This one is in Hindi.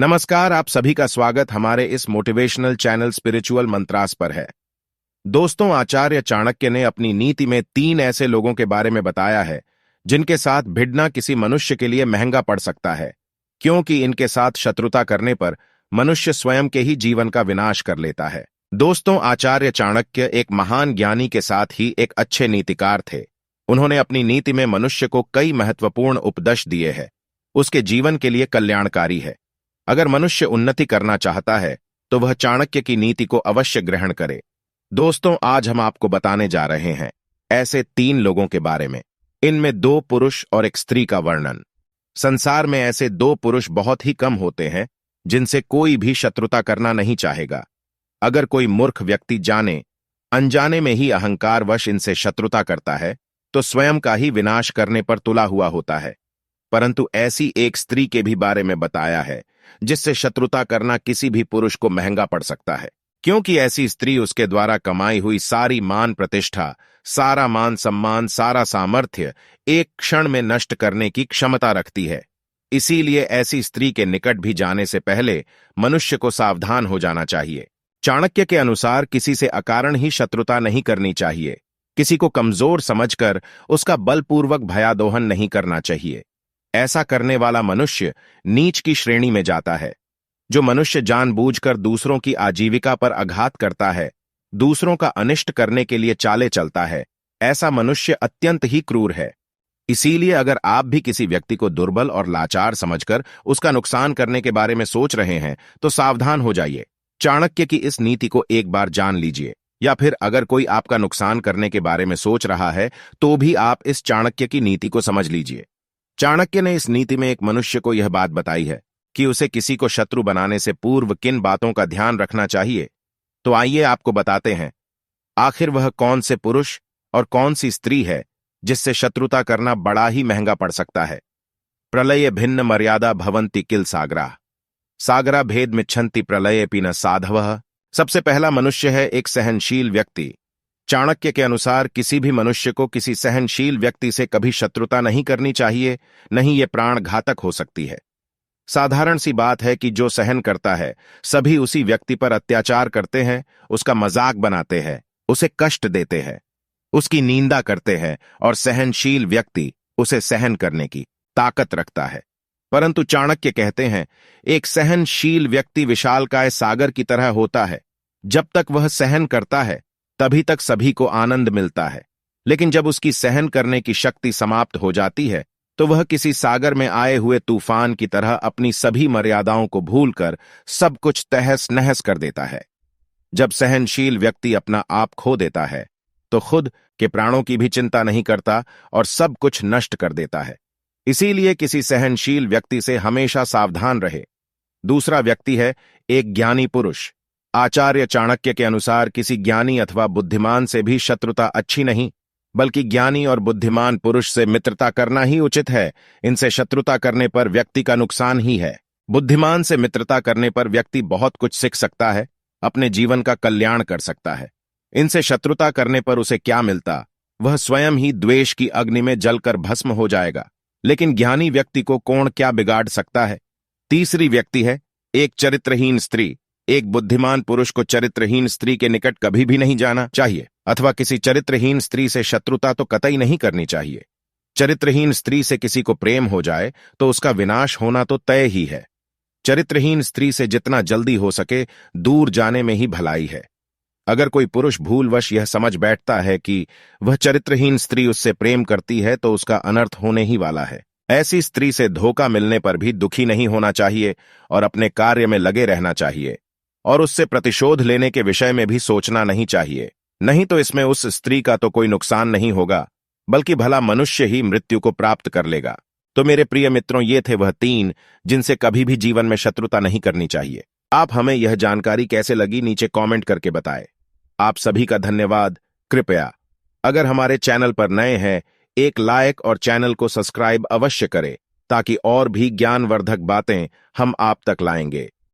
नमस्कार, आप सभी का स्वागत हमारे इस मोटिवेशनल चैनल स्पिरिचुअल मंत्रास पर है। दोस्तों, आचार्य चाणक्य ने अपनी नीति में 3 ऐसे लोगों के बारे में बताया है जिनके साथ भिड़ना किसी मनुष्य के लिए महंगा पड़ सकता है, क्योंकि इनके साथ शत्रुता करने पर मनुष्य स्वयं के ही जीवन का विनाश कर लेता है। दोस्तों, आचार्य चाणक्य एक महान ज्ञानी के साथ ही एक अच्छे नीतिकार थे। उन्होंने अपनी नीति में मनुष्य को कई महत्वपूर्ण उपदेश दिए हैं। उसके जीवन के लिए कल्याणकारी है। अगर मनुष्य उन्नति करना चाहता है तो वह चाणक्य की नीति को अवश्य ग्रहण करे। दोस्तों, आज हम आपको बताने जा रहे हैं ऐसे 3 लोगों के बारे में। इनमें 2 पुरुष और एक स्त्री का वर्णन। संसार में ऐसे 2 पुरुष बहुत ही कम होते हैं जिनसे कोई भी शत्रुता करना नहीं चाहेगा। अगर कोई मूर्ख व्यक्ति जाने अनजाने में ही अहंकारवश इनसे शत्रुता करता है तो स्वयं का ही विनाश करने पर तुला हुआ होता है। परंतु ऐसी एक स्त्री के भी बारे में बताया है जिससे शत्रुता करना किसी भी पुरुष को महंगा पड़ सकता है, क्योंकि ऐसी स्त्री उसके द्वारा कमाई हुई सारी मान प्रतिष्ठा, सारा मान सम्मान, सारा सामर्थ्य एक क्षण में नष्ट करने की क्षमता रखती है। इसीलिए ऐसी स्त्री के निकट भी जाने से पहले मनुष्य को सावधान हो जाना चाहिए। चाणक्य के अनुसार किसी से अकारण ही शत्रुता नहीं करनी चाहिए। किसी को कमजोर समझकर उसका बलपूर्वक भयादोहन नहीं करना चाहिए। ऐसा करने वाला मनुष्य नीच की श्रेणी में जाता है। जो मनुष्य जानबूझकर दूसरों की आजीविका पर आघात करता है, दूसरों का अनिष्ट करने के लिए चाले चलता है, ऐसा मनुष्य अत्यंत ही क्रूर है। इसीलिए अगर आप भी किसी व्यक्ति को दुर्बल और लाचार समझकर उसका नुकसान करने के बारे में सोच रहे हैं तो सावधान हो जाइए। चाणक्य की इस नीति को एक बार जान लीजिए, या फिर अगर कोई आपका नुकसान करने के बारे में सोच रहा है तो भी आप इस चाणक्य की नीति को समझ लीजिए। चाणक्य ने इस नीति में एक मनुष्य को यह बात बताई है कि उसे किसी को शत्रु बनाने से पूर्व किन बातों का ध्यान रखना चाहिए। तो आइए आपको बताते हैं आखिर वह कौन से पुरुष और कौन सी स्त्री है जिससे शत्रुता करना बड़ा ही महंगा पड़ सकता है। प्रलये भिन्न मर्यादा भवन्ति किल सागरा, सागरा भेद मिच्छन्ति प्रलये पिन साधवः। सबसे पहला मनुष्य है एक सहनशील व्यक्ति। चाणक्य के अनुसार किसी भी मनुष्य को किसी सहनशील व्यक्ति से कभी शत्रुता नहीं करनी चाहिए, नहीं ये प्राण घातक हो सकती है। साधारण सी बात है कि जो सहन करता है सभी उसी व्यक्ति पर अत्याचार करते हैं, उसका मजाक बनाते हैं, उसे कष्ट देते हैं, उसकी निंदा करते हैं, और सहनशील व्यक्ति उसे सहन करने की ताकत रखता है। परंतु चाणक्य कहते हैं एक सहनशील व्यक्ति विशालकाय सागर की तरह होता है। जब तक वह सहन करता है तभी तक सभी को आनंद मिलता है, लेकिन जब उसकी सहन करने की शक्ति समाप्त हो जाती है तो वह किसी सागर में आए हुए तूफान की तरह अपनी सभी मर्यादाओं को भूलकर सब कुछ तहस नहस कर देता है। जब सहनशील व्यक्ति अपना आप खो देता है तो खुद के प्राणों की भी चिंता नहीं करता और सब कुछ नष्ट कर देता है। इसीलिए किसी सहनशील व्यक्ति से हमेशा सावधान रहे। दूसरा व्यक्ति है एक ज्ञानी पुरुष। आचार्य चाणक्य के अनुसार किसी ज्ञानी अथवा बुद्धिमान से भी शत्रुता अच्छी नहीं, बल्कि ज्ञानी और बुद्धिमान पुरुष से मित्रता करना ही उचित है। इनसे शत्रुता करने पर व्यक्ति का नुकसान ही है। बुद्धिमान से मित्रता करने पर व्यक्ति बहुत कुछ सीख सकता है, अपने जीवन का कल्याण कर सकता है। इनसे शत्रुता करने पर उसे क्या मिलता? वह स्वयं ही द्वेष की अग्नि में जलकर भस्म हो जाएगा। लेकिन ज्ञानी व्यक्ति को कौन क्या बिगाड़ सकता है? तीसरी व्यक्ति है एक चरित्रहीन स्त्री। एक बुद्धिमान पुरुष को चरित्रहीन स्त्री के निकट कभी भी नहीं जाना चाहिए, अथवा किसी चरित्रहीन स्त्री से शत्रुता तो कतई नहीं करनी चाहिए। चरित्रहीन स्त्री से किसी को प्रेम हो जाए तो उसका विनाश होना तो तय ही है। चरित्रहीन स्त्री से जितना जल्दी हो सके दूर जाने में ही भलाई है। अगर कोई पुरुष भूलवश यह समझ बैठता है कि वह चरित्रहीन स्त्री उससे प्रेम करती है तो उसका अनर्थ होने ही वाला है। ऐसी स्त्री से धोखा मिलने पर भी दुखी नहीं होना चाहिए और अपने कार्य में लगे रहना चाहिए, और उससे प्रतिशोध लेने के विषय में भी सोचना नहीं चाहिए। नहीं तो इसमें उस स्त्री का तो कोई नुकसान नहीं होगा, बल्कि भला मनुष्य ही मृत्यु को प्राप्त कर लेगा। तो मेरे प्रिय मित्रों, ये थे वह 3 जिनसे कभी भी जीवन में शत्रुता नहीं करनी चाहिए। आप हमें यह जानकारी कैसे लगी नीचे कमेंट करके बताएं। आप सभी का धन्यवाद। कृपया अगर हमारे चैनल पर नए हैं एक लाइक और चैनल को सब्सक्राइब अवश्य करें, ताकि और भी ज्ञानवर्धक बातें हम आप तक लाएंगे।